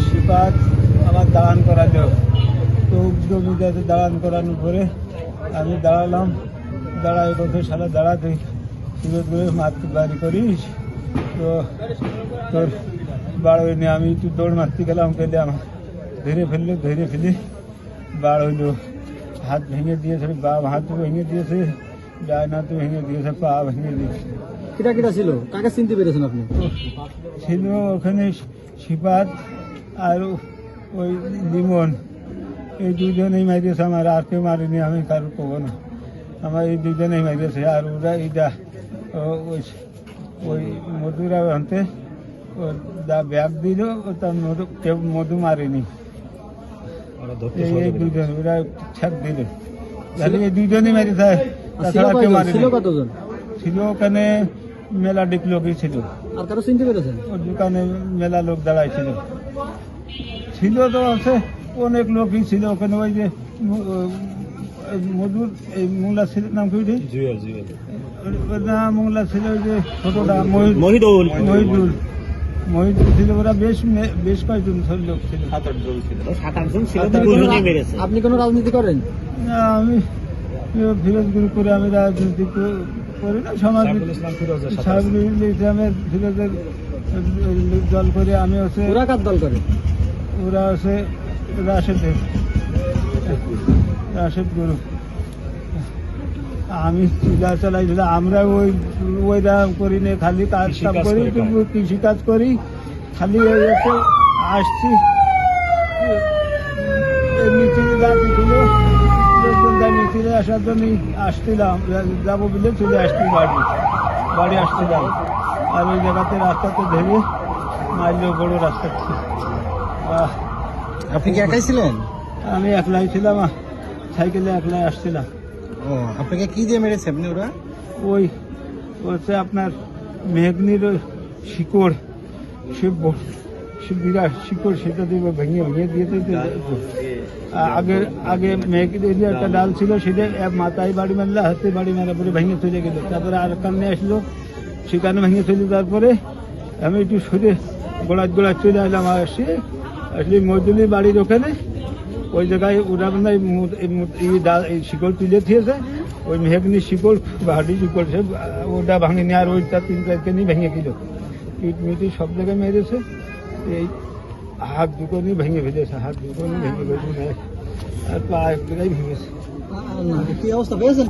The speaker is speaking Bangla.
সিপাত আমার দাঁড়ান করালো, তো জমিদাতে দাঁড়ান করানোর পরে আমি দাঁড়ালাম, দাঁড়াই বলতে সারা দাঁড়া তুই সুযোগ করে মারতে বাড়ি করিস, তো তোর বাড় হইনি। আমি একটু দৌড় মারতে গেলাম, গেলে আমার ধরে ফেলে বাড় হইলো, হাত ভেঙে দিয়েছে, বাম হাত ভেঙে দিয়েছে, ডান হাত ভেঙে দিয়েছে, পা ভেঙে দিয়েছে। কিটা কিটা ছিল, কাকে চিনতে পেরেছেন আপনি? ছিল ওখানে সিপাত আর ওই লিমন, এই দুজনেই মারিয়েছে আমার, আর কেউ মারিনি, আমি কারো কবো না, আমার এই দুজনেই মারিয়েছে। আর ওরা এইটা ওই মধুরা আনতে যা ব্যাগ দিল, তার কেউ মধু মারেনি, এই দুজন ওরা ছাপ দিল, তাহলে এই দুজনই মারি থাকে, তাছাড়া কেউ মারেনি। কতজন ছিল ওখানে? মেলা ডিক লোকই ছিল। আর কারো চিনতে পেরেছেন? ওর দোকানে মেলা লোক দাঁড়াইছিল, ছিল তো আছে অনেক লোকই ছিল ওখানে। ওই যে মধুর এই মোংলা ছেলের নাম কি? না, মোংলা ছিল ওই যে ছোটটা মহিদুল ছিল, ওরা বেশ কয়েকজন লোক ছিল, 7-8 ছিল। আপনি কোনো রাজনীতি করেন? না, আমি ফিরোজগুলো করে, আমি রাজনীতি করি না, সমাজ ইসলামের ফিরোজের দল করে। আমি হচ্ছে, ওরা কার দল করে? ওরা হচ্ছে রাশেদ গুরু। আমি চিলা চালাইছিলাম, আমরা ওইটা করি না, খালি কাজ করি, কৃষি কাজ করি, খালি আসছি মিছিল ছিল, মিছিলে আসার জন্য আসছিলাম, যাবো বলে চলে আসছি বাড়ি আসছিলাম। আর ওই জায়গাতে রাস্তাতে ধরে মারলো, বড় রাস্তা। আপনি কি একাই ছিলেন? আমি একলাই ছিলাম, সাইকেলে একলাই আসছিলাম। ও, আপনাকে কি দিয়ে মেরেছে আপনি? ওরা ওই হচ্ছে আপনার মেঘনির শিকড়, সে বিরাট শিকড়, সেটা দিয়ে ভেঙে দিয়েছে। আগে মেঘনির একটা ডাল ছিল, সেটা মাথায় বাড়ি মারলে, হাতে বাড়ি মারা পরে ভেঙে চলে গেল। তারপরে আর কানে আসলো, সেখানে ভেঙে চলে যাওয়ার পরে আমি একটু সরে গোড়ায় চলে আসলাম। আসলে মজদুলি বাড়ির ওখানে ওই জায়গায় ওরা মানে এই শিকড় তুলে দিয়েছে, ওই মেঘনির শিকড়, হাডি শিকড়, সে ওটা ভাঙেনি। আর ওইটা 3-4 নিয়ে ভেঙে গেল, পিঠ মিটি সব জায়গায় মেরেছে। এই হাত দুটো নিয়ে ভেঙে ফেলেছে, হাত দুটো নিয়ে ভেঙে ফেলেছে, আর পা এক জায়গায় ভেঙেছে। কি অবস্থা পেয়েছেন?